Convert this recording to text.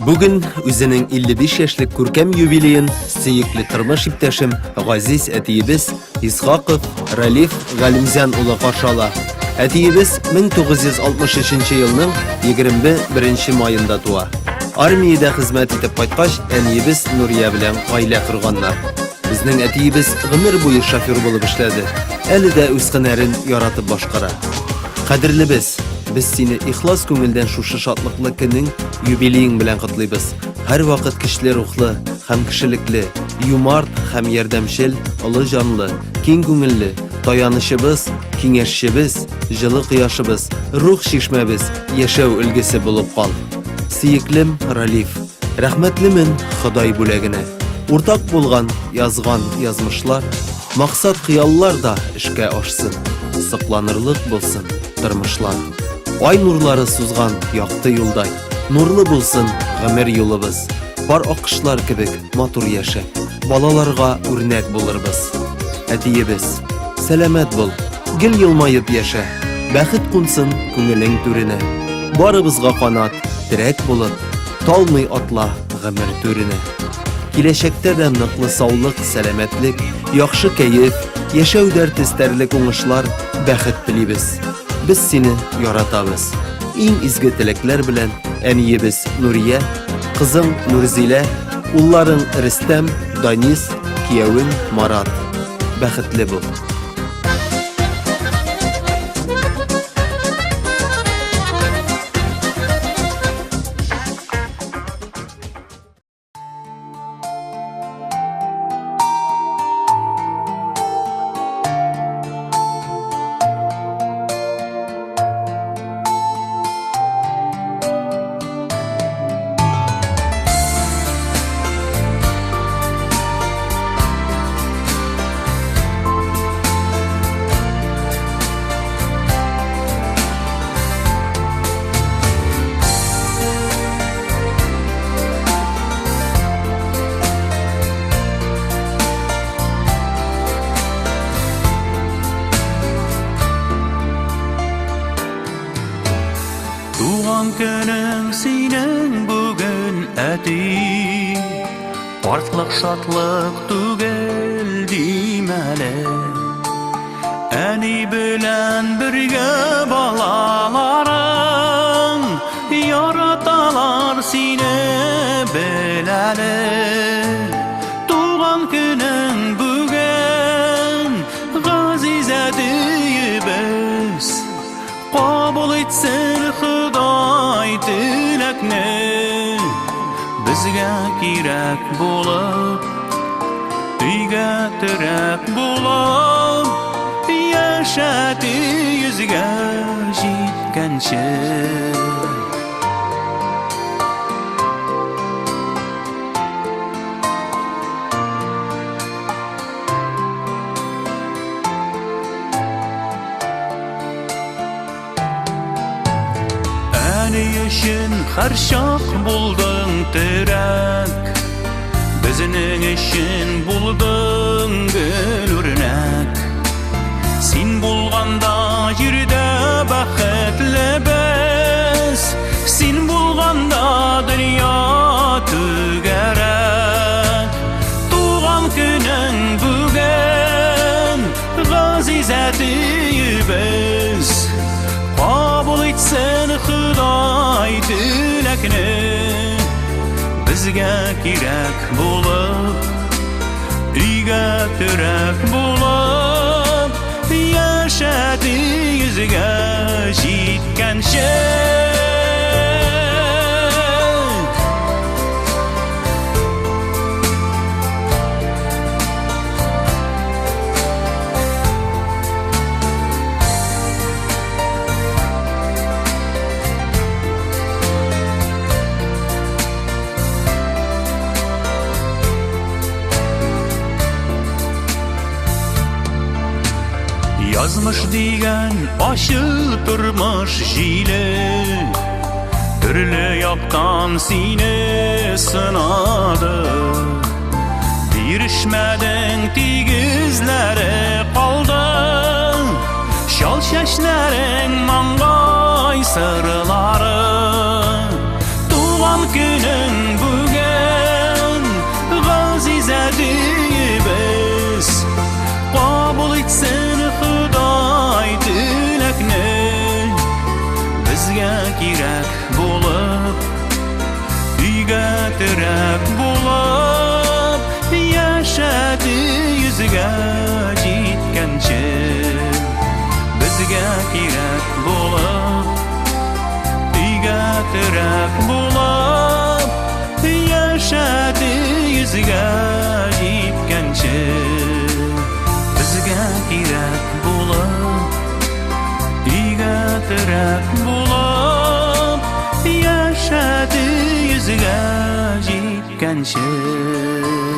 Bugün özünün 55 yaşlık күркәм юбилеен сөйекле тормыш иптәшем Газиз әтиебез Исхаков Ралиф Галимзян улы каршы ала. Әтиебез 1963 елның 21 майында туа. Армиядә хезмәт итеп кайткач, әниебез Нурия белән гаилә корганнар. Безнең әтиебез гомер буе шофер булып эшләде. Әле дә үз һөнәрен яратып башкара. Кадерлебез, biz seni ихлас күңелдән шушы шатлыклы көнең юбилеең белән котлыйбыз. Һәр вакыт кичле рухлы һәм кишелекле, юмарт һәм ярдәмчел, олы җанлы, киң күңелле, таянычыбыз, киңәшчебез, җылы кояшыбыз, рух шишмәбез, яшәү өлгесе булып кал. Сөеклем Ралиф, рәхмәтлемен Ходай бүләгенә. Уртак булган, язган язмышлар, максат хыяллар да эшкә ашсын. Сакланырлык булсын тормышлар. Ай нурлары сузган якты юлдай, нурлы булсын гомер юлыбыз. Бар акышлар кебек матур яшә, балаларга үрнәк булырбыз. Әтиебез, сәламәт бул, гел елмаеп яшә, бәхет кунсын күңелең түренә. Барыбызга канат, терәк булып, талмый атла гомер түренә. Киләчәктә дә ныклы саулык, сәламәтлек, яхшы кәеф, яшәү дәртестәрлек уңышлар, бәхет телибез. Biz seni yaratабыз. Иң изге теләкләр белән әниебез Нурия, кызың Нурзилә, улларың Рөстәм, Данис, киявең Марат. Бәхетле бул. Туган көнең синең бүген әти, картлык шатлык түгел димәле. Әни белән бергә балаларың, яраталар сине беләле. Туган көнең бүген, Газиз әтиебез, кабул итсен Ходай теләкне. Безгә кирәк булып, өйгә терәк булып, яшәде йөзгә җиткәнче. Әни өчен һәр чак булдың терәк, безнең өчен булдың гөл үрнәк. Син булганда җирдә бәхетлебез, син булганда дөнья түгәрәк. Туган көнең бүген, Газиз әтиебез, кабул итсен Ходай теләкне. Безгә кирәк булып, өйгә терәк булып, яшәде йөзгә җиткәнче. Язмыш дигән ачы тормыш җиле, төрле яктан сине сынады. Бирешмәдең тигезләре калды, чал чәчләрең маңгай сырлары. Туган көнең şer